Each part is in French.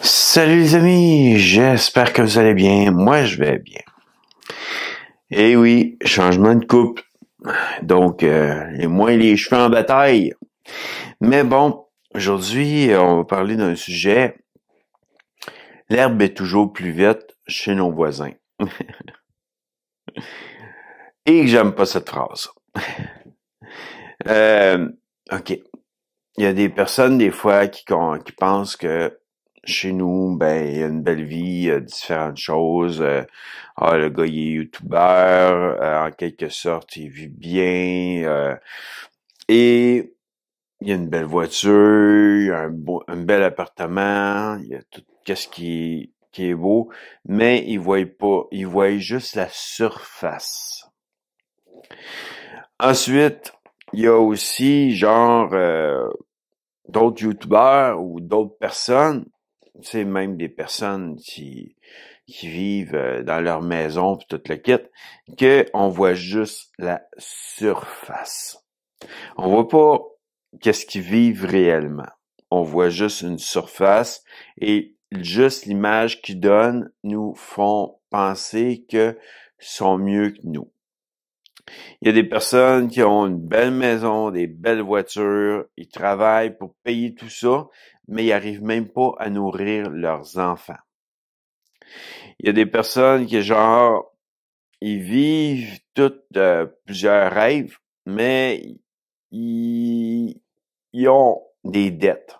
Salut les amis, j'espère que vous allez bien. Moi, je vais bien. Eh oui, changement de couple. Donc, les cheveux en bataille. Mais bon, aujourd'hui, on va parler d'un sujet. L'herbe est toujours plus vite chez nos voisins. Et que j'aime pas cette phrase. Euh, OK. Il y a des personnes, des fois, qui pensent que chez nous, il y a une belle vie, il y a différentes choses. Le gars, il est youtubeur, en quelque sorte, il vit bien. Et il y a une belle voiture, il y a un bel appartement, il y a tout ce qui est beau, mais il voit juste la surface. Ensuite, il y a aussi, d'autres youtubeurs ou d'autres personnes, tu sais, même des personnes qui vivent dans leur maison puis tout le kit, que on voit juste la surface. On voit pas qu'est-ce qu'ils vivent réellement. On voit juste une surface et juste l'image qu'ils donnent nous font penser que sont mieux que nous. Il y a des personnes qui ont une belle maison, des belles voitures, ils travaillent pour payer tout ça, mais ils arrivent même pas à nourrir leurs enfants. Il y a des personnes qui, ils vivent toutes plusieurs rêves, mais ils ont des dettes.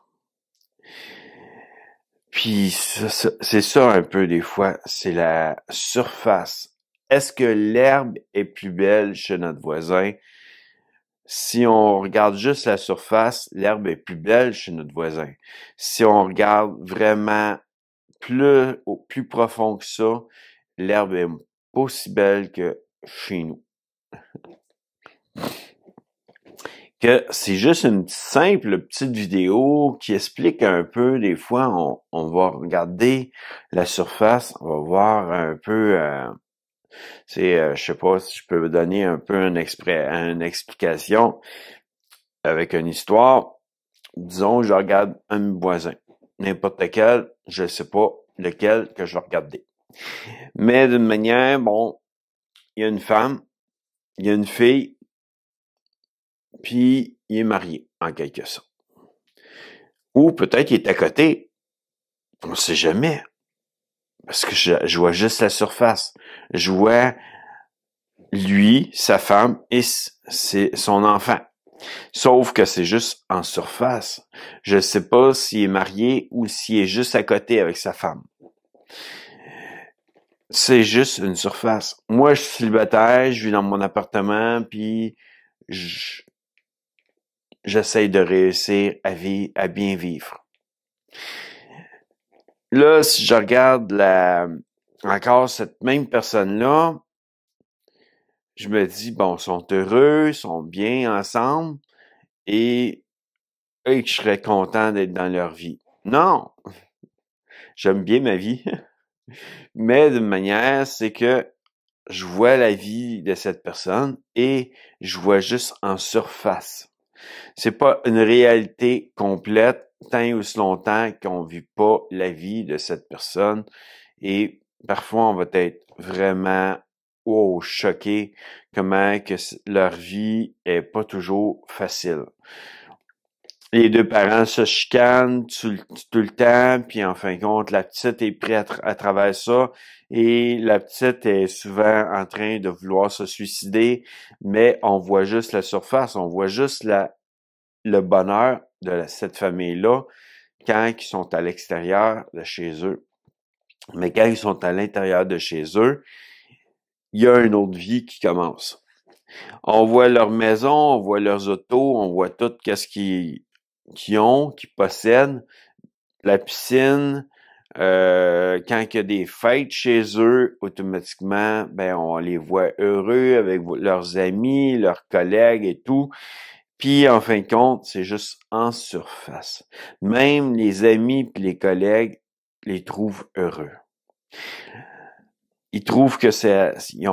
Puis c'est ça un peu des fois, c'est la surface. Est-ce que l'herbe est plus belle chez notre voisin? Si on regarde juste la surface, l'herbe est plus belle chez notre voisin. Si on regarde vraiment plus profond que ça, l'herbe est pas aussi belle que chez nous. Que c'est juste une simple petite vidéo qui explique un peu, des fois, on va regarder la surface, on va voir un peu, je sais pas si je peux vous donner un peu une explication avec une histoire. Disons, je regarde un voisin, n'importe lequel, je sais pas lequel que je vais regarder. Mais d'une manière, bon, il y a une femme, il y a une fille, puis il est marié, en quelque sorte. Ou peut-être qu'il est à côté, on sait jamais. Parce que je vois juste la surface. Je vois lui, sa femme et son enfant. Sauf que c'est juste en surface. Je sais pas s'il est marié ou s'il est juste à côté avec sa femme. C'est juste une surface. Moi, je suis célibataire, je vis dans mon appartement, puis j'essaye de réussir à bien vivre. Là, si je regarde encore cette même personne-là, je me dis, bon, ils sont heureux, ils sont bien ensemble, et que je serais content d'être dans leur vie. Non! J'aime bien ma vie, mais d'une manière, c'est que je vois la vie de cette personne et je vois juste en surface. C'est pas une réalité complète tant et aussi longtemps qu'on vit pas la vie de cette personne et parfois on va être vraiment choqué comment que leur vie est pas toujours facile. Les deux parents se chicanent tout le temps, puis en fin de compte, la petite est prête à travers ça, et la petite est souvent en train de vouloir se suicider, mais on voit juste la surface, on voit juste le bonheur de cette famille-là quand ils sont à l'extérieur de chez eux. Mais quand ils sont à l'intérieur de chez eux, il y a une autre vie qui commence. On voit leur maison, on voit leurs autos, on voit tout qu'est-ce qu'ils possèdent, la piscine, quand il y a des fêtes chez eux, automatiquement, on les voit heureux avec leurs amis, leurs collègues et tout. Puis, en fin de compte, c'est juste en surface. Même les amis puis les collègues les trouvent heureux. Ils trouvent que ils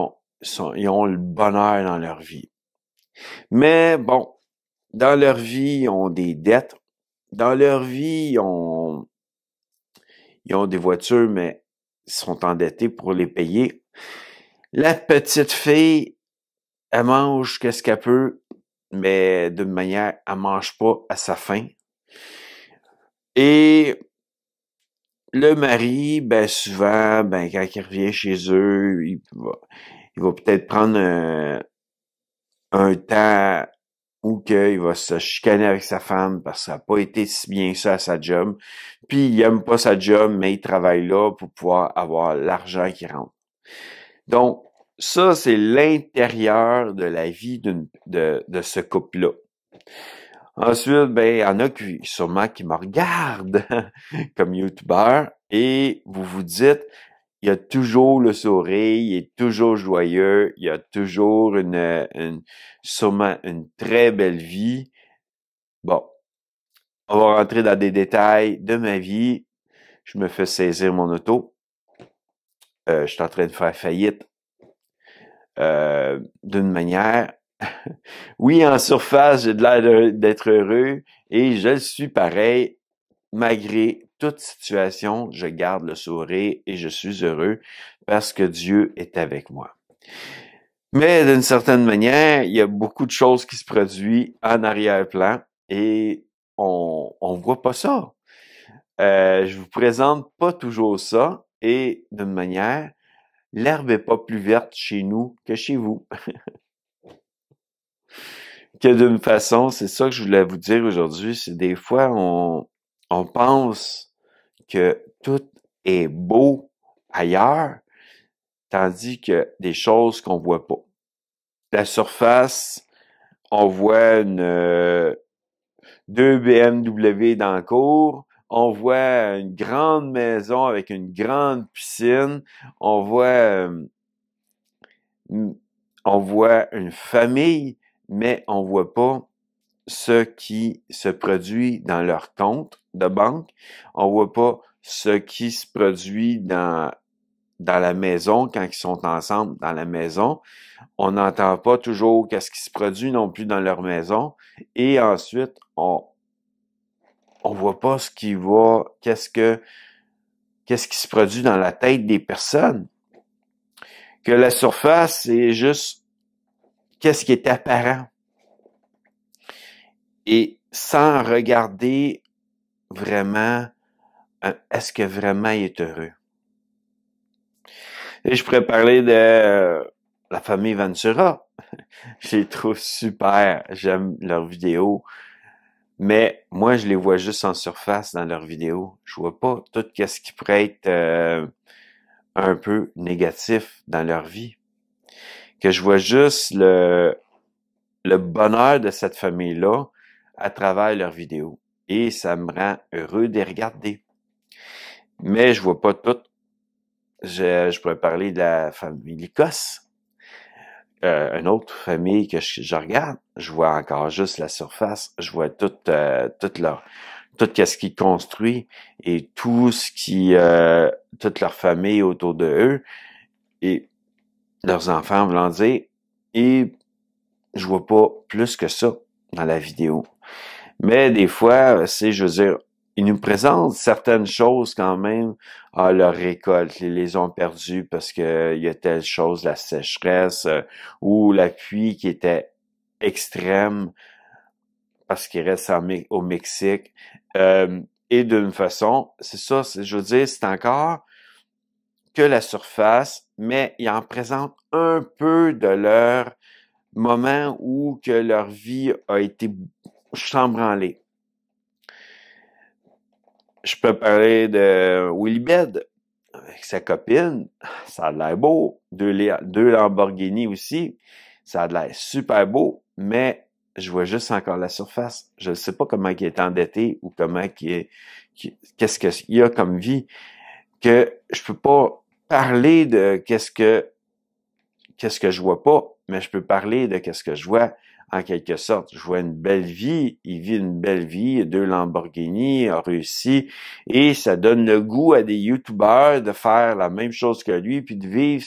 ont le bonheur dans leur vie. Mais bon, dans leur vie, ils ont des dettes. Dans leur vie, ils ont des voitures, mais ils sont endettés pour les payer. La petite fille, elle mange qu'est-ce qu'elle peut, mais d'une manière, elle mange pas à sa faim. Et le mari, ben souvent, ben quand il revient chez eux, il va peut-être prendre un temps où il va se chicaner avec sa femme parce que ça n'a pas été si bien ça à sa job. Puis il aime pas sa job, mais il travaille là pour pouvoir avoir l'argent qui rentre. Donc, ça, c'est l'intérieur de la vie de ce couple-là. Ensuite, ben, il y en a qui, sûrement qui me regardent comme YouTuber et vous vous dites, il a toujours le sourire, il est toujours joyeux, il a toujours sûrement une très belle vie. Bon, on va rentrer dans des détails de ma vie. Je me fais saisir mon auto. Je suis en train de faire faillite d'une manière. Oui, en surface, j'ai de l'air d'être heureux et je le suis pareil. Malgré toute situation, je garde le sourire et je suis heureux parce que Dieu est avec moi. Mais d'une certaine manière, il y a beaucoup de choses qui se produisent en arrière-plan et on voit pas ça. Je vous présente pas toujours ça et d'une manière, l'herbe est pas plus verte chez nous que chez vous. Que d'une façon, c'est ça que je voulais vous dire aujourd'hui, c'est des fois on pense que tout est beau ailleurs, tandis que des choses qu'on voit pas. La surface, on voit deux BMW dans le cour, on voit une grande maison avec une grande piscine, on voit une famille, mais on voit pas ce qui se produit dans leur compte de banque. On voit pas ce qui se produit dans la maison quand ils sont ensemble dans la maison. On n'entend pas toujours qu'est-ce qui se produit non plus dans leur maison. Et ensuite, on voit pas ce qui va, qu'est-ce qui se produit dans la tête des personnes. Que la surface, c'est juste qu'est-ce qui est apparent. Et sans regarder vraiment, est-ce que vraiment il est heureux? Et je pourrais parler de la famille Ventura. Je les trouve super. J'aime leurs vidéos. Mais moi, je les vois juste en surface dans leurs vidéos. Je vois pas tout ce qui pourrait être un peu négatif dans leur vie. Que je vois juste le bonheur de cette famille-là à travers leurs vidéos. Et ça me rend heureux de les regarder. Mais je vois pas tout. Je pourrais parler de la famille Licosse. Une autre famille que je regarde, je vois encore juste la surface. Je vois tout ce qu'ils construisent et tout ce qui, toute leur famille autour de eux et leurs enfants voulant dire. Et je vois pas plus que ça dans la vidéo. Mais des fois, je veux dire, ils nous présentent certaines choses quand même. Ah, leur récolte, ils les ont perdues parce que il y a telle chose, la sécheresse, ou la pluie qui était extrême parce qu'ils restent au Mexique. Et d'une façon, c'est ça, je veux dire, c'est encore que la surface, mais ils en présentent un peu de leur moment où que leur vie a été chambranlée. Je peux parler de Willy Bed avec sa copine. Ça a l'air beau. Deux Lamborghini aussi. Ça a l'air super beau, mais je vois juste encore la surface. Je ne sais pas comment il est endetté ou qu'est-ce qu'il y a comme vie, que je peux pas parler de qu'est-ce que je vois pas, mais je peux parler de qu'est-ce que je vois en quelque sorte. Je vois une belle vie, il vit une belle vie, deux Lamborghini, a réussi, et ça donne le goût à des YouTubers de faire la même chose que lui, puis de vivre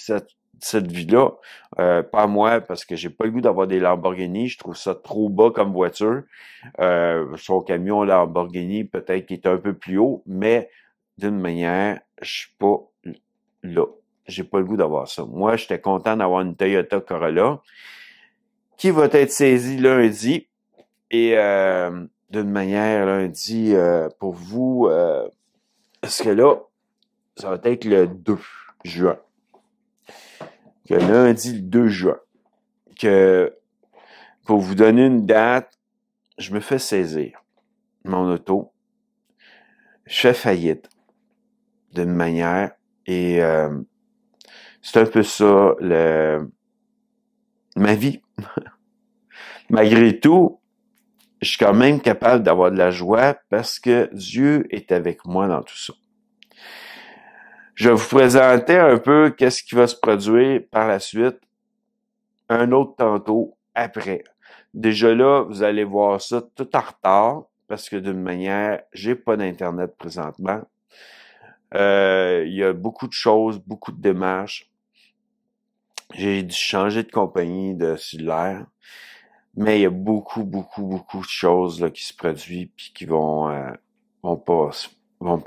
cette vie-là. Pas moi, parce que j'ai pas le goût d'avoir des Lamborghini, je trouve ça trop bas comme voiture. Son camion Lamborghini, peut-être qu'il est un peu plus haut, mais d'une manière, je suis pas là. J'ai pas le goût d'avoir ça. Moi, j'étais content d'avoir une Toyota Corolla qui va être saisie lundi. Et d'une manière, lundi, pour vous, parce que là, ça va être le 2 juin. Que lundi, le 2 juin. Que, pour vous donner une date, je me fais saisir mon auto. Je fais faillite d'une manière. Et c'est un peu ça, ma vie. Malgré tout, je suis quand même capable d'avoir de la joie parce que Dieu est avec moi dans tout ça. Je vais vous présenter un peu qu'est-ce qui va se produire par la suite, un autre tantôt après. Déjà là, vous allez voir ça tout en retard parce que d'une manière, j'ai pas d'internet présentement. Il y a beaucoup de choses, beaucoup de démarches. J'ai dû changer de compagnie de cellulaire. Mais il y a beaucoup de choses là, qui se produisent puis qui vont pas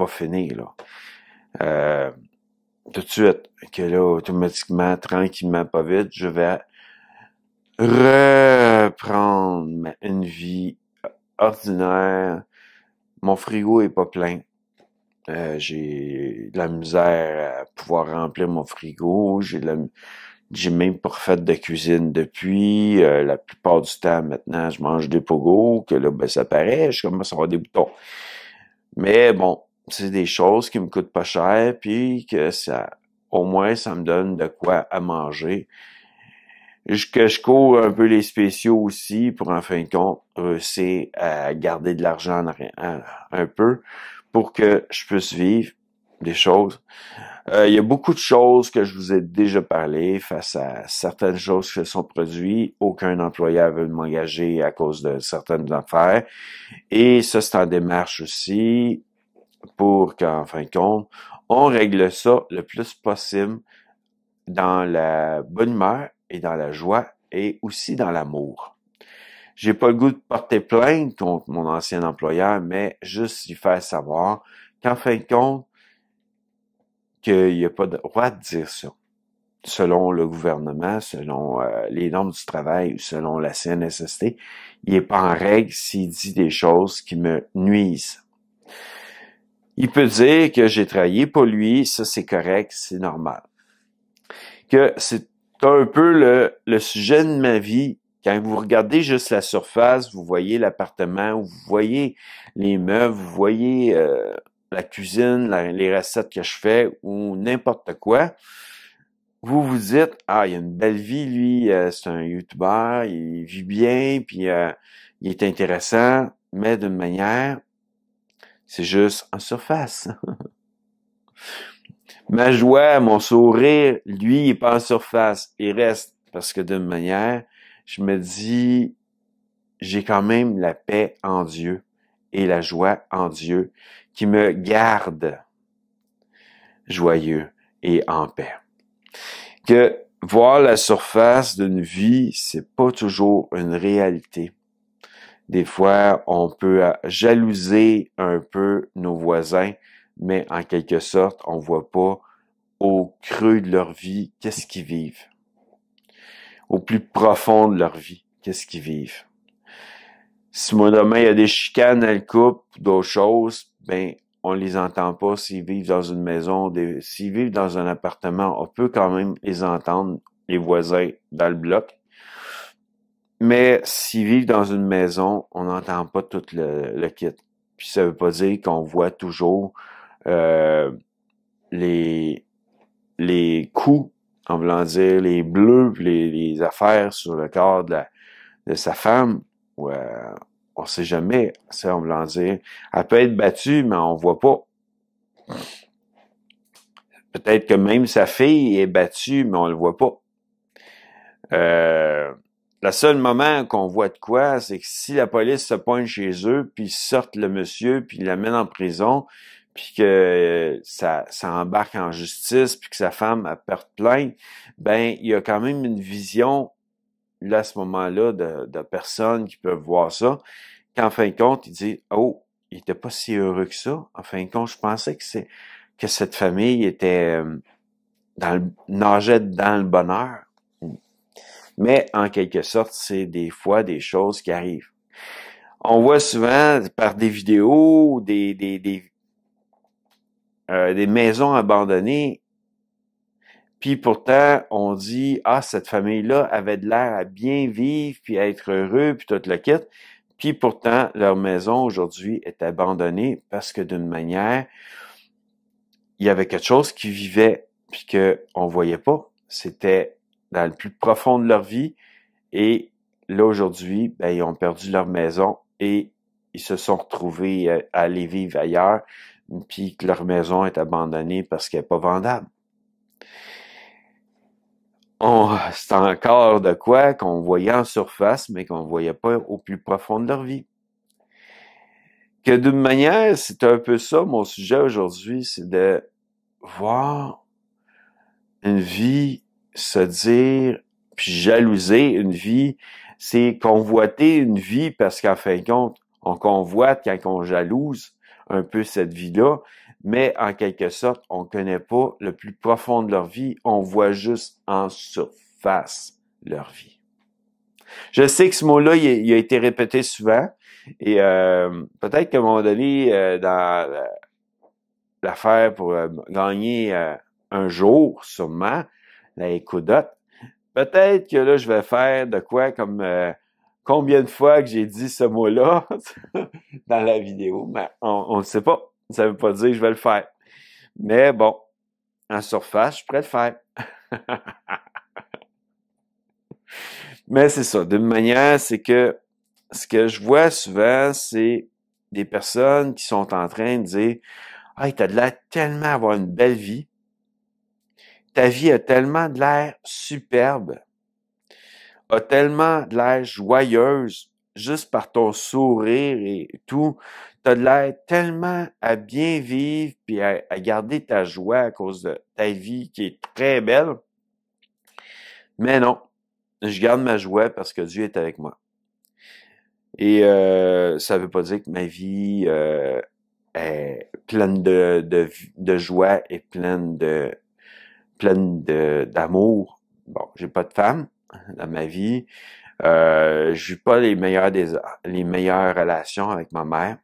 finir là. Tout de suite, que là, automatiquement, tranquillement, pas vite, je vais reprendre une vie ordinaire. Mon frigo est pas plein. J'ai de la misère à pouvoir remplir mon frigo. J'ai même pas refait de cuisine depuis. La plupart du temps, maintenant, je mange des pogos, que là, ben, ça paraît, je commence à avoir des boutons. Mais bon, c'est des choses qui me coûtent pas cher, puis que ça, au moins, ça me donne de quoi à manger. Que je cours un peu les spéciaux aussi, pour en fin de compte, réussir à garder de l'argent un peu, pour que je puisse vivre des choses. Il y a beaucoup de choses que je vous ai déjà parlé face à certaines choses qui se sont produites. Aucun employeur veut m'engager à cause de certaines affaires. Et ça, c'est en démarche aussi pour qu'en fin de compte, on règle ça le plus possible dans la bonne humeur et dans la joie et aussi dans l'amour. J'ai pas le goût de porter plainte contre mon ancien employeur, mais juste lui faire savoir qu'en fin de compte, qu'il n'y a pas de droit de dire ça. Selon le gouvernement, selon les normes du travail ou selon la CNSST, il n'est pas en règle s'il dit des choses qui me nuisent. Il peut dire que j'ai travaillé pour lui, ça c'est correct, c'est normal. Que c'est un peu le sujet de ma vie. Quand vous regardez juste la surface, vous voyez l'appartement, vous voyez les meubles, vous voyez la cuisine, les recettes que je fais ou n'importe quoi. Vous vous dites, ah, il a une belle vie, lui, c'est un YouTuber, il vit bien, puis il est intéressant, mais d'une manière, c'est juste en surface. Ma joie, mon sourire, lui, il est pas en surface, il reste, parce que d'une manière, je me dis, j'ai quand même la paix en Dieu et la joie en Dieu qui me garde joyeux et en paix. Que voir la surface d'une vie, c'est pas toujours une réalité. Des fois, on peut jalouser un peu nos voisins, mais en quelque sorte, on voit pas au creux de leur vie qu'est-ce qu'ils vivent. Au plus profond de leur vie, qu'est-ce qu'ils vivent. Si moi demain il y a des chicanes dans le couple, d'autres choses, ben on les entend pas s'ils vivent dans une maison, s'ils vivent dans un appartement, on peut quand même les entendre, les voisins, dans le bloc. Mais s'ils vivent dans une maison, on n'entend pas tout le kit. Puis ça veut pas dire qu'on voit toujours les coups, en voulant dire les bleus, les affaires sur le corps de sa femme. Ouais, on sait jamais, ça, en voulant dire. Elle peut être battue, mais on voit pas. Peut-être que même sa fille est battue, mais on le voit pas. Le seul moment qu'on voit de quoi, c'est que si la police se pointe chez eux, puis sortent le monsieur, puis l'amène en prison, puis que ça embarque en justice, puis que sa femme a perdu plainte, ben il y a quand même une vision là à ce moment-là de personnes qui peuvent voir ça, qu'en fin de compte, ils disent « Oh, il était pas si heureux que ça. En fin de compte, je pensais que cette famille était nageait dans le bonheur. Mais en quelque sorte, c'est des fois des choses qui arrivent. On voit souvent par des vidéos des maisons abandonnées, puis pourtant on dit cette famille-là avait de l'air à bien vivre puis à être heureux puis tout le kit. Puis pourtant leur maison aujourd'hui est abandonnée parce que d'une manière il y avait quelque chose qui vivait puis que on voyait pas. C'était dans le plus profond de leur vie. Et là, aujourd'hui, ils ont perdu leur maison et ils se sont retrouvés à aller vivre ailleurs, puis que leur maison est abandonnée parce qu'elle n'est pas vendable. C'est encore de quoi qu'on voyait en surface, mais qu'on ne voyait pas au plus profond de leur vie. Que d'une manière, c'est un peu ça, mon sujet aujourd'hui, c'est de voir une vie se dire, puis jalouser une vie, c'est convoiter une vie parce qu'en fin de compte, on convoite quand on jalouse un peu cette vie-là, mais en quelque sorte, on connaît pas le plus profond de leur vie, on voit juste en surface leur vie. Je sais que ce mot-là, il a été répété souvent, et peut-être qu'à un moment donné, dans l'affaire pour gagner un jour, sûrement, la écodote, peut-être que là, je vais faire de quoi comme combien de fois que j'ai dit ce mot-là dans la vidéo, mais on ne sait pas. Ça veut pas dire que je vais le faire. Mais bon, en surface, je pourrais le faire. Mais c'est ça. D'une manière, c'est que ce que je vois souvent, c'est des personnes qui sont en train de dire « Hey, t'as de l'air tellement avoir une belle vie. Ta vie a tellement de l'air superbe. A tellement de l'air joyeuse, juste par ton sourire et tout. T'as de l'air tellement à bien vivre puis à garder ta joie à cause de ta vie qui est très belle. Mais non, je garde ma joie parce que Dieu est avec moi. Et ça veut pas dire que ma vie est pleine de joie et pleine d'amour. Bon, j'ai pas de femme dans ma vie. J'ai pas les meilleures relations avec ma mère.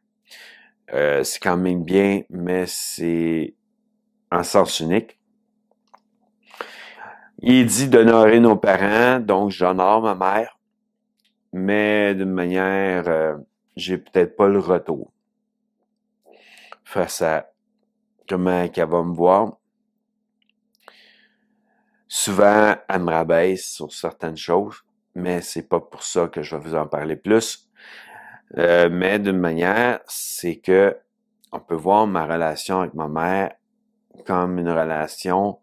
C'est quand même bien, mais c'est en sens unique. Il dit d'honorer nos parents, donc j'honore ma mère, mais d'une manière, j'ai peut-être pas le retour face à comment qu'elle va me voir. Souvent, elle me rabaisse sur certaines choses, mais c'est pas pour ça que je vais vous en parler plus. Mais d'une manière, c'est que on peut voir ma relation avec ma mère comme une relation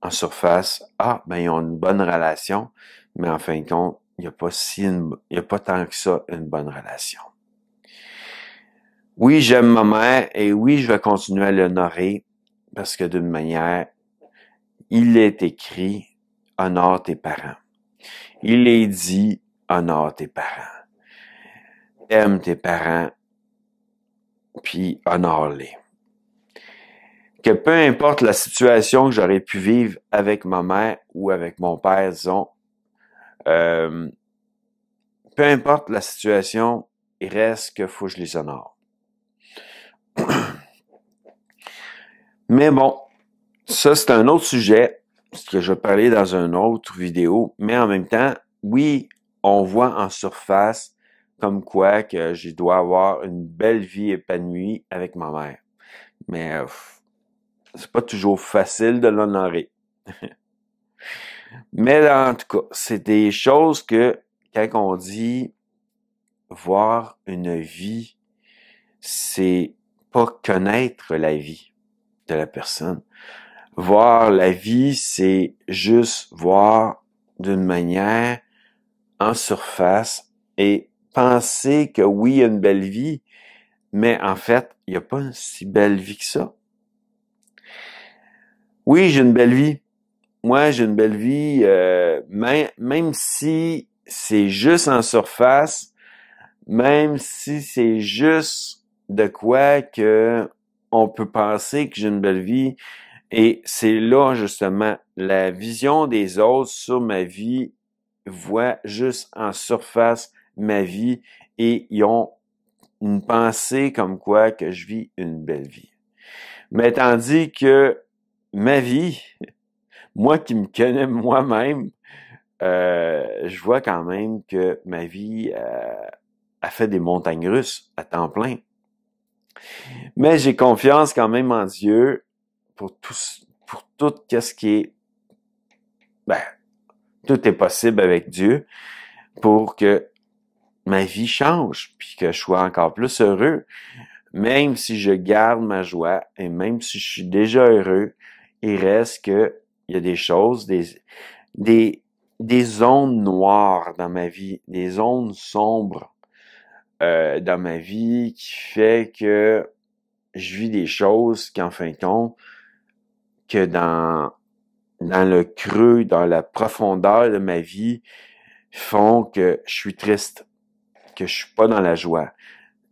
en surface. Ils ont une bonne relation, mais en fin de compte, il y a pas tant que ça une bonne relation. Oui, j'aime ma mère et oui, je vais continuer à l'honorer parce que d'une manière, il est écrit « honore tes parents ». Il est dit « honore tes parents ». Aime tes parents, puis honore-les. Que peu importe la situation que j'aurais pu vivre avec ma mère ou avec mon père, disons, peu importe la situation, il reste qu'il faut que je les honore. Mais bon, ça c'est un autre sujet que je vais parler dans une autre vidéo, mais en même temps, oui, on voit en surface comme quoi que je dois avoir une belle vie épanouie avec ma mère. Mais c'est pas toujours facile de l'honorer. Mais en tout cas, c'est des choses que quand on dit voir une vie, c'est pas connaître la vie de la personne. Voir la vie, c'est juste voir d'une manière en surface et penser que oui, il y a une belle vie, mais en fait, il n'y a pas une si belle vie que ça. Oui, j'ai une belle vie. Moi, j'ai une belle vie, même si c'est juste en surface, même si c'est juste de quoi que on peut penser que j'ai une belle vie. Et c'est là, justement, la vision des autres sur ma vie voit juste en surface ma vie et ils ont une pensée comme quoi que je vis une belle vie. Mais tandis que ma vie, moi qui me connais moi-même, je vois quand même que ma vie a fait des montagnes russes à temps plein. Mais j'ai confiance quand même en Dieu pour tout ce qui est, ben, tout est possible avec Dieu pour que ma vie change, puis que je sois encore plus heureux. Même si je garde ma joie et même si je suis déjà heureux, il reste que il y a des choses, des zones noires dans ma vie, des zones sombres dans ma vie qui fait que je vis des choses qui, en fin de compte, que dans le creux, dans la profondeur de ma vie, font que je suis triste, que je suis pas dans la joie.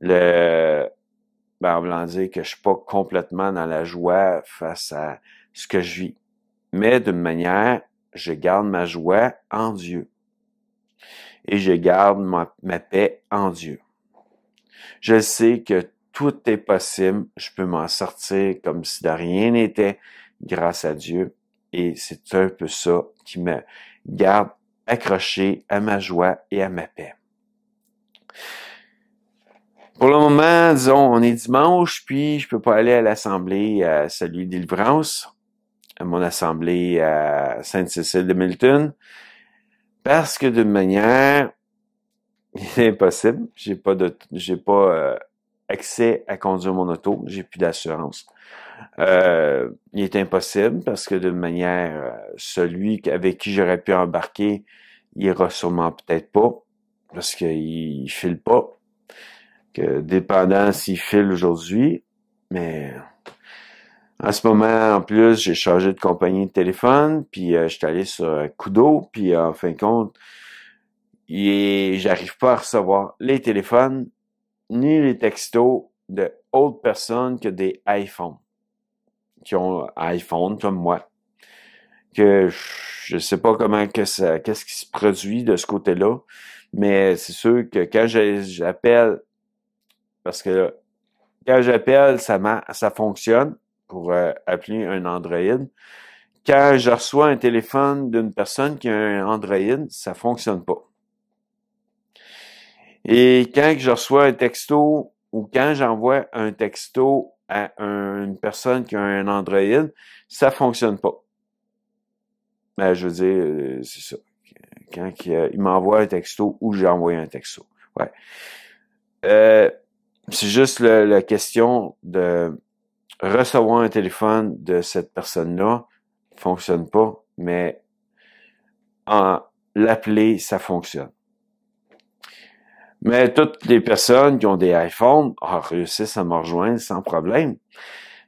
En voulant dire que je suis pas complètement dans la joie face à ce que je vis. Mais d'une manière, je garde ma joie en Dieu. Et je garde ma paix en Dieu. Je sais que tout est possible. Je peux m'en sortir comme si de rien n'était grâce à Dieu. Et c'est un peu ça qui me garde accroché à ma joie et à ma paix. Pour le moment, disons, on est dimanche, puis je peux pas aller à l'assemblée à Salut Délivrance, à mon assemblée à Sainte-Cécile de Milton, parce que d'une manière, il est impossible. J'ai pas accès à conduire mon auto, j'ai plus d'assurance. Il est impossible parce que d'une manière, celui avec qui j'aurais pu embarquer, il ira sûrement peut-être pas, parce qu'il file pas. Que dépendant s'il file aujourd'hui, mais en ce moment, en plus, j'ai changé de compagnie de téléphone, puis je suis allé sur Kudo, puis en fin de compte, j'arrive pas à recevoir les téléphones ni les textos de autres personnes que des iPhones, qui ont un iPhone comme moi, que je sais pas qu'est-ce qui se produit de ce côté-là, mais c'est sûr que quand j'appelle, parce que quand j'appelle, ça fonctionne pour appeler un Android. Quand je reçois un téléphone d'une personne qui a un Android, ça fonctionne pas. Et quand je reçois un texto ou quand j'envoie un texto à une personne qui a un Android, ça fonctionne pas. Ben, je veux dire, c'est ça. Quand il m'envoie un texto ou j'ai envoyé un texto. Ouais. C'est juste la question de recevoir un téléphone de cette personne-là fonctionne pas, mais l'appeler, ça fonctionne. Mais toutes les personnes qui ont des iPhones réussissent à me rejoindre sans problème.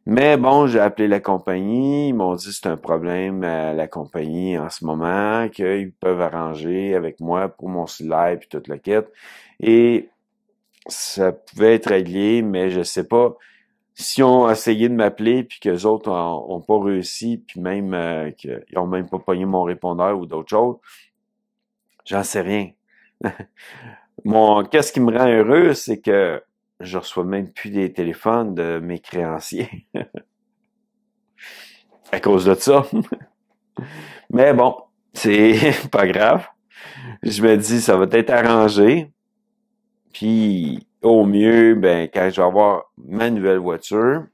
Mais bon, j'ai appelé la compagnie, ils m'ont dit que c'est un problème à la compagnie en ce moment, qu'ils peuvent arranger avec moi pour mon cellulaire et toute la quête. Et ça pouvait être réglé, mais je sais pas si on a essayé de m'appeler puis que les autres ont pas réussi, puis même qu'ils ont même pas pogné mon répondeur ou d'autres choses, j'en sais rien. Qu'est-ce qui me rend heureux, c'est que je reçois même plus des téléphones de mes créanciers à cause de ça. Mais bon, c'est pas grave. Je me dis, ça va être arrangé. Puis, au mieux, ben, quand je vais avoir ma nouvelle voiture,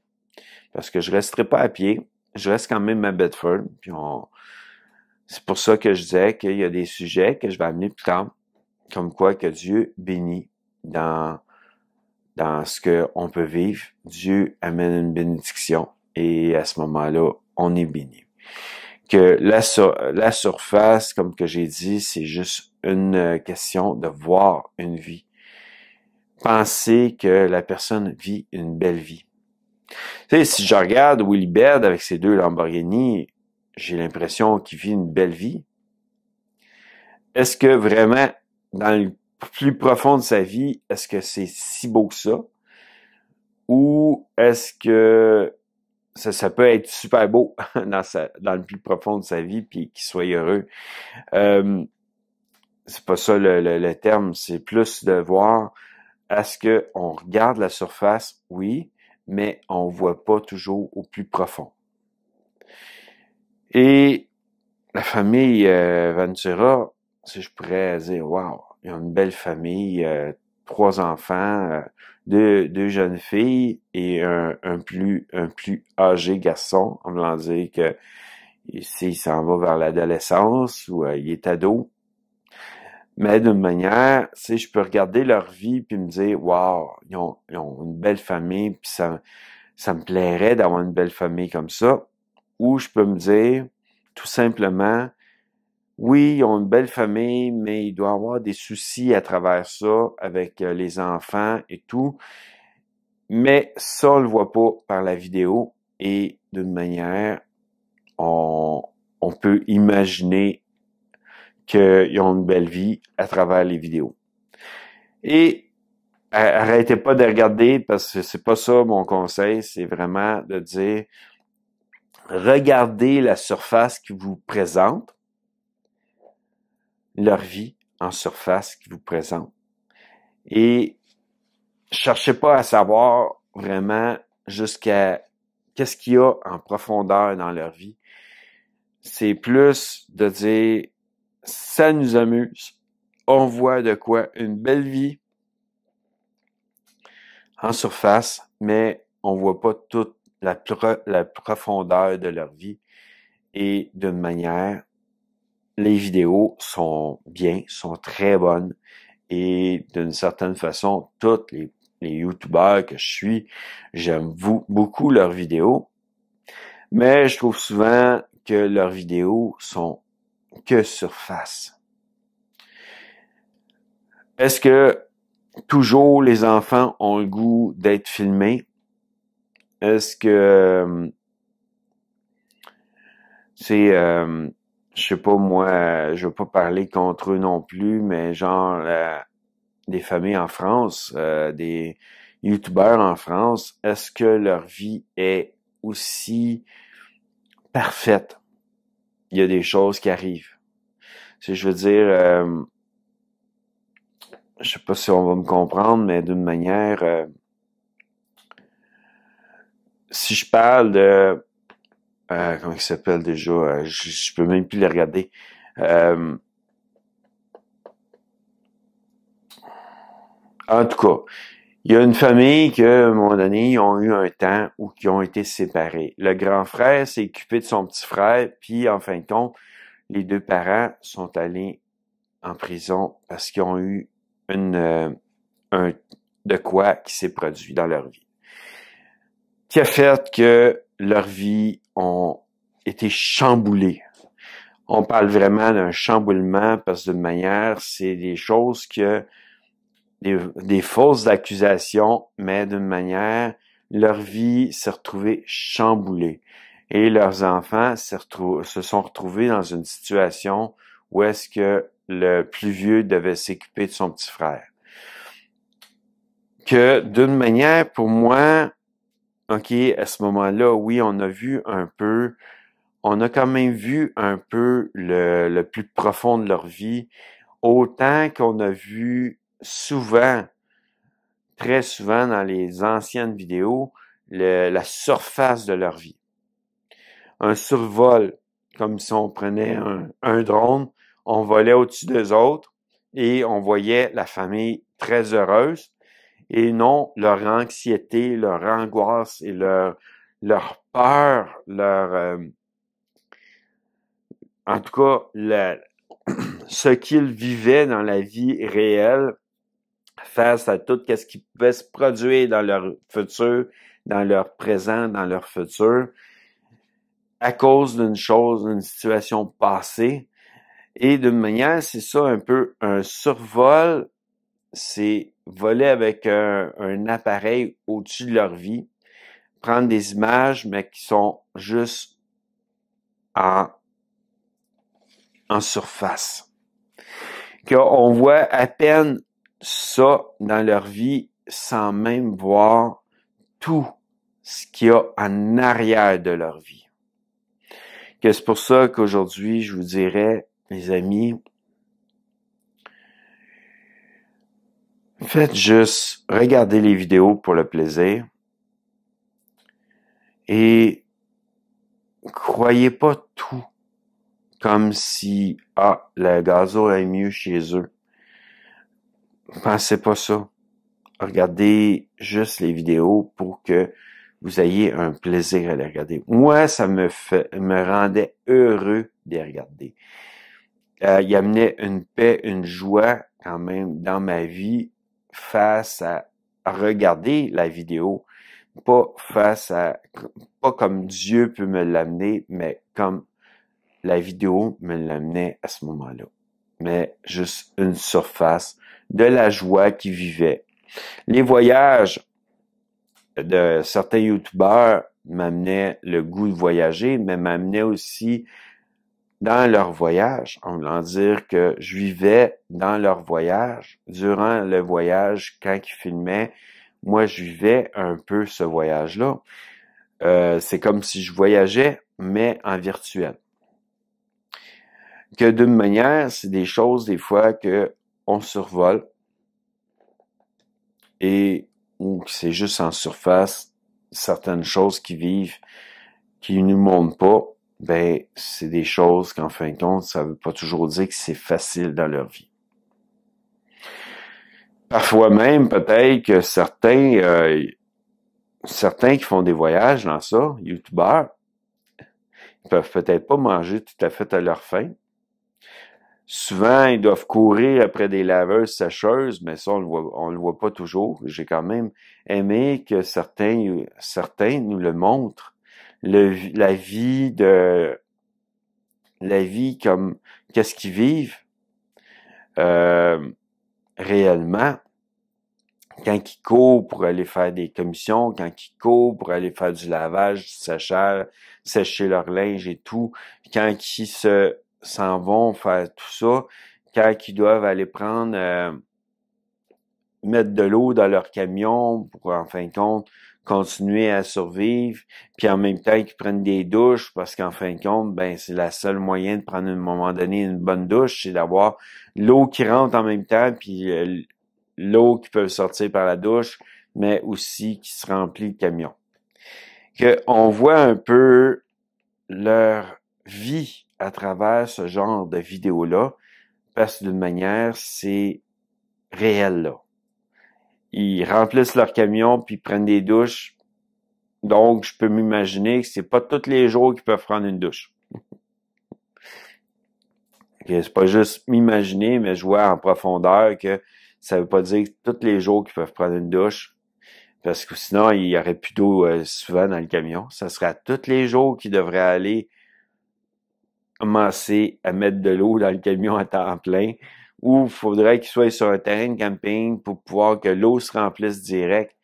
parce que je resterai pas à pied, je reste quand même à Bedford. Puis c'est pour ça que je disais qu'il y a des sujets que je vais amener plus tard, comme quoi que Dieu bénit dans ce qu'on peut vivre. Dieu amène une bénédiction et à ce moment-là, on est béni. Que la surface, comme que j'ai dit, c'est juste une question de voir une vie. Penser que la personne vit une belle vie. Tu sais, si je regarde Willie Baird avec ses 2 Lamborghini, j'ai l'impression qu'il vit une belle vie. Est-ce que vraiment, dans le plus profond de sa vie, est-ce que c'est si beau que ça? ou est-ce que ça peut être super beau dans le plus profond de sa vie, puis qu'il soit heureux. C'est pas ça le terme, c'est plus de voir, est-ce que on regarde la surface? Oui, mais on voit pas toujours au plus profond. Et la famille Ventura, si je pourrais dire, wow, ils ont une belle famille, 3 enfants, deux jeunes filles et un plus âgé garçon. On va dire que s'il s'en va vers l'adolescence ou il est ado. Mais d'une manière, tu sais, je peux regarder leur vie puis me dire, wow, ils ont une belle famille, puis ça me plairait d'avoir une belle famille comme ça. Ou je peux me dire, tout simplement, oui, ils ont une belle famille, mais il doit y avoir des soucis à travers ça avec les enfants et tout. Mais ça, on le voit pas par la vidéo et d'une manière, on peut imaginer qu'ils ont une belle vie à travers les vidéos. Et arrêtez pas de regarder parce que c'est pas ça mon conseil, c'est vraiment de dire regardez la surface qui vous présente, leur vie en surface qui vous présente. Et cherchez pas à savoir vraiment jusqu'à qu'est-ce qu'il y a en profondeur dans leur vie. C'est plus de dire ça nous amuse, on voit de quoi une belle vie en surface, mais on voit pas toute la profondeur de leur vie. Et d'une manière, les vidéos sont bien, sont très bonnes. Et d'une certaine façon, tous les YouTubeurs que je suis, j'aime beaucoup leurs vidéos. Mais je trouve souvent que leurs vidéos sont que surface. Est-ce que toujours les enfants ont le goût d'être filmés? Est-ce que je sais pas moi, je veux pas parler contre eux non plus, mais genre des familles en France, des YouTubeurs en France, est-ce que leur vie est aussi parfaite? Il y a des choses qui arrivent. Si je veux dire, je sais pas si on va me comprendre, mais d'une manière, si je parle de comment il s'appelle déjà, je peux même plus les regarder. En tout cas, il y a une famille qui, à un moment donné, ils ont eu un temps où ils ont été séparés. Le grand frère s'est occupé de son petit frère, puis en fin de compte, les deux parents sont allés en prison parce qu'ils ont eu de quoi qui s'est produit dans leur vie. Qui a fait que leur vie ont été chamboulées. On parle vraiment d'un chamboulement parce que d'une manière, c'est des choses que des fausses accusations, mais d'une manière, leur vie s'est retrouvée chamboulée. Et leurs enfants se sont retrouvés dans une situation où est-ce que le plus vieux devait s'occuper de son petit frère. Que d'une manière, pour moi, OK, à ce moment-là, oui, on a quand même vu un peu le plus profond de leur vie, autant qu'on a vu souvent, très souvent dans les anciennes vidéos, la surface de leur vie. Un survol, comme si on prenait un drone, on volait au-dessus des autres et on voyait la famille très heureuse et non leur anxiété, leur angoisse et leur peur, en tout cas, ce qu'ils vivaient dans la vie réelle face à tout ce qui pouvait se produire dans leur futur, dans leur présent, dans leur futur, à cause d'une situation passée. Et d'une manière, c'est ça un peu un survol, c'est voler avec un appareil au-dessus de leur vie, prendre des images, mais qui sont juste en surface. Qu'on voit à peine ça dans leur vie sans même voir tout ce qu'il y a en arrière de leur vie. Que c'est pour ça qu'aujourd'hui, je vous dirais, les amis, faites juste regarder les vidéos pour le plaisir et croyez pas tout comme si, le gazo est mieux chez eux. Pensez pas ça. Regardez juste les vidéos pour que vous ayez un plaisir à les regarder. Moi, ça me rendait heureux de les regarder. Il amenait une paix, une joie quand même dans ma vie face à regarder la vidéo. Pas comme Dieu peut me l'amener, mais comme la vidéo me l'amenait à ce moment-là. Mais juste une surface de la joie qu'ils vivaient. Les voyages de certains youtubeurs m'amenaient le goût de voyager, mais m'amenaient aussi dans leur voyage, en voulant dire que je vivais dans leur voyage. Durant le voyage, quand ils filmaient, moi, je vivais un peu ce voyage-là. C'est comme si je voyageais, mais en virtuel. Que d'une manière, c'est des choses, des fois, que on survole et ou que c'est juste en surface, certaines choses qui vivent, qui nous montrent pas, ben, c'est des choses qu'en fin de compte, ça veut pas toujours dire que c'est facile dans leur vie. Parfois même, peut-être que certains qui font des voyages dans ça, youtubeurs, ils peuvent peut-être pas manger tout à fait à leur faim. Souvent, ils doivent courir après des laveuses sécheuses, mais ça, on le voit pas toujours. J'ai quand même aimé que certains nous le montrent. La vie comme qu'est-ce qu'ils vivent réellement quand ils courent pour aller faire des commissions, quand ils courent pour aller faire du lavage, du séchage, sécher leur linge et tout, quand ils s'en vont faire tout ça, quand ils doivent aller mettre de l'eau dans leur camion pour, en fin de compte, continuer à survivre, puis en même temps qu'ils prennent des douches, parce qu'en fin de compte, ben c'est la seule moyen de prendre à un moment donné une bonne douche, c'est d'avoir l'eau qui rentre en même temps, puis l'eau qui peut sortir par la douche, mais aussi qui se remplit le camion. On voit un peu leur vie à travers ce genre de vidéos-là, parce que d'une manière, c'est réel, là. Ils remplissent leur camion, puis ils prennent des douches. Donc, je peux m'imaginer que c'est pas tous les jours qu'ils peuvent prendre une douche. C'est pas juste m'imaginer, mais je vois en profondeur que ça veut pas dire que tous les jours qu'ils peuvent prendre une douche, parce que sinon, il y aurait plus d'eau souvent dans le camion. Ça serait tous les jours qu'ils devraient aller commencer à mettre de l'eau dans le camion à temps plein, ou il faudrait qu'ils soient sur un terrain de camping pour pouvoir que l'eau se remplisse direct,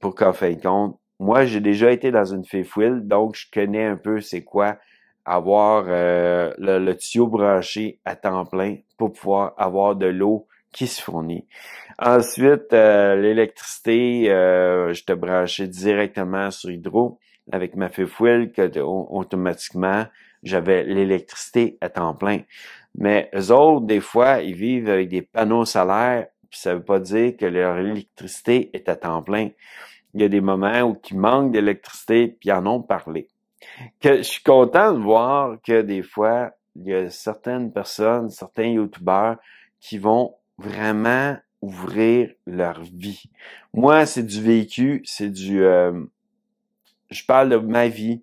pour qu'en fin de compte, moi, j'ai déjà été dans une fifth wheel, donc je connais un peu c'est quoi avoir le tuyau branché à temps plein pour pouvoir avoir de l'eau qui se fournit. Ensuite, l'électricité, j'étais branché directement sur Hydro avec ma fifth wheel, que automatiquement, j'avais l'électricité à temps plein. Mais eux autres, des fois, ils vivent avec des panneaux solaires, puis ça veut pas dire que leur électricité est à temps plein. Il y a des moments où ils manquent d'électricité, puis ils en ont parlé. Je suis content de voir que des fois, il y a certaines personnes, certains youtubeurs qui vont vraiment ouvrir leur vie. Moi, c'est du vécu, je parle de ma vie.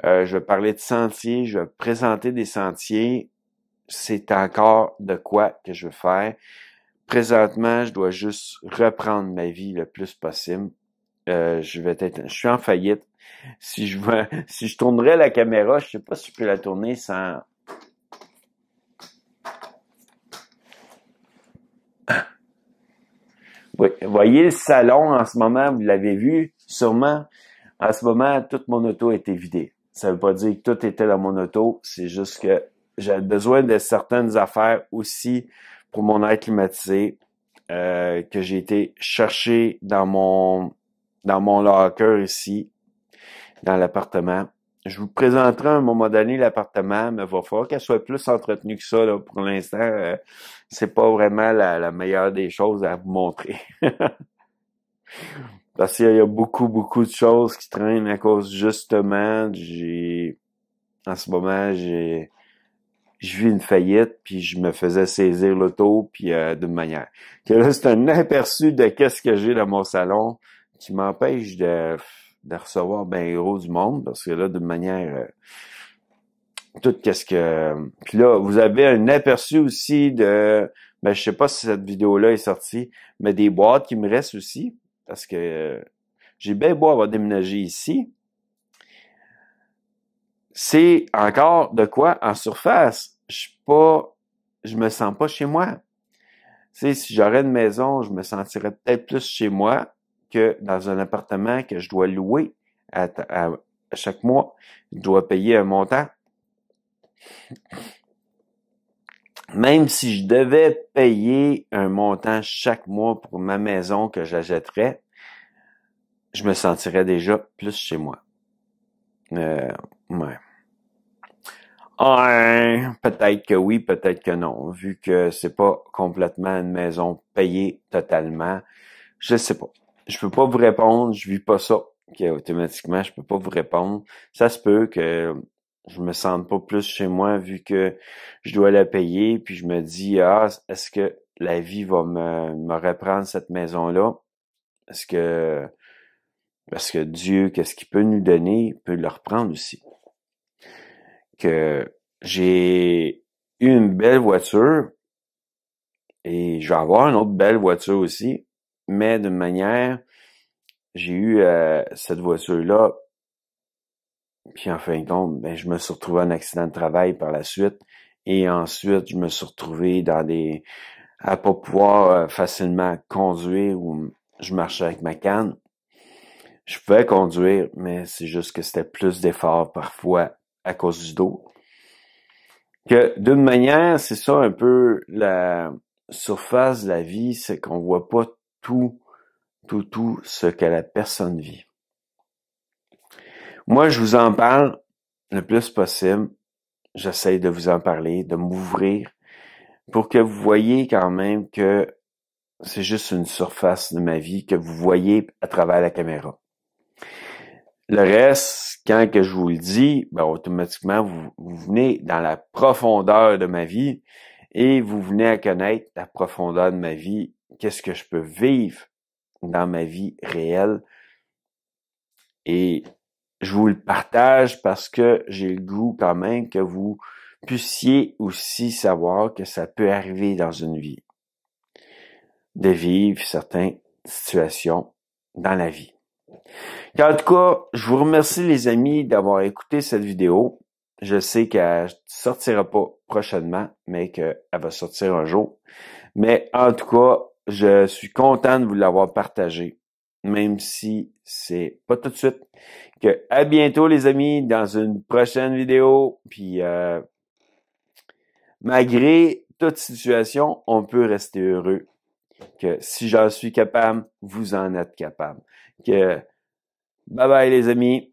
Je vais parler de sentiers, je vais présenter des sentiers. C'est encore de quoi que je veux faire. Présentement, je dois juste reprendre ma vie le plus possible. Je suis en faillite. Si je tournerais la caméra, je sais pas si je peux la tourner sans. Oui, voyez le salon en ce moment, vous l'avez vu, sûrement. En ce moment, toute mon auto était vidée. Ça veut pas dire que tout était dans mon auto, c'est juste que j'avais besoin de certaines affaires aussi pour mon air climatisé, que j'ai été chercher dans mon dans mon locker ici, dans l'appartement. Je vous présenterai à un moment donné l'appartement, mais il va falloir qu'elle soit plus entretenue que ça. Là. Pour l'instant, c'est pas vraiment la meilleure des choses à vous montrer. Parce qu'il y a beaucoup de choses qui traînent à cause justement, en ce moment, je vis une faillite, puis je me faisais saisir l'auto, puis d'une manière. Que là, c'est un aperçu de qu'est-ce que j'ai dans mon salon qui m'empêche de recevoir ben gros du monde, parce que là, d'une manière, tout qu'est-ce que... Puis là, vous avez un aperçu aussi de... Ben, je sais pas si cette vidéo-là est sortie, mais des boîtes qui me restent aussi, parce que j'ai bien beau avoir déménagé ici. C'est encore de quoi en surface. Je me sens pas chez moi. Tu sais, si j'aurais une maison, je me sentirais peut-être plus chez moi que dans un appartement que je dois louer à chaque mois. Je dois payer un montant. Même si je devais payer un montant chaque mois pour ma maison que j'achèterais, je me sentirais déjà plus chez moi. Ouais. Peut-être que oui, peut-être que non, vu que c'est pas complètement une maison payée totalement. Je sais pas. Je peux pas vous répondre, je vis pas ça. Okay, automatiquement, je peux pas vous répondre. Ça se peut que je me sente pas plus chez moi vu que je dois la payer, puis je me dis, est-ce que la vie va me reprendre cette maison-là? Est-ce que, parce que Dieu, qu'est-ce qu'il peut nous donner, il peut le reprendre aussi. Que j'ai eu une belle voiture et je vais avoir une autre belle voiture aussi, mais d'une manière, j'ai eu cette voiture-là, puis en fin de compte, ben, je me suis retrouvé en accident de travail par la suite, et ensuite, je me suis retrouvé à pas pouvoir facilement conduire, ou je marchais avec ma canne. Je pouvais conduire, mais c'est juste que c'était plus d'efforts parfois à cause du dos. Que d'une manière, c'est ça un peu la surface de la vie, c'est qu'on voit pas tout ce que la personne vit. Moi, je vous en parle le plus possible. J'essaie de vous en parler, de m'ouvrir pour que vous voyez quand même que c'est juste une surface de ma vie que vous voyez à travers la caméra. Le reste, quand que je vous le dis, ben automatiquement, vous venez dans la profondeur de ma vie et vous venez à connaître la profondeur de ma vie, qu'est-ce que je peux vivre dans ma vie réelle. Et je vous le partage parce que j'ai le goût quand même que vous puissiez aussi savoir que ça peut arriver dans une vie, de vivre certaines situations dans la vie. En tout cas, je vous remercie les amis d'avoir écouté cette vidéo. Je sais qu'elle ne sortira pas prochainement, mais qu'elle va sortir un jour. Mais en tout cas, je suis content de vous l'avoir partagé, même si c'est pas tout de suite. Que à bientôt les amis dans une prochaine vidéo. Puis malgré toute situation, on peut rester heureux. Que si j'en suis capable, vous en êtes capable. Que bye bye les amis.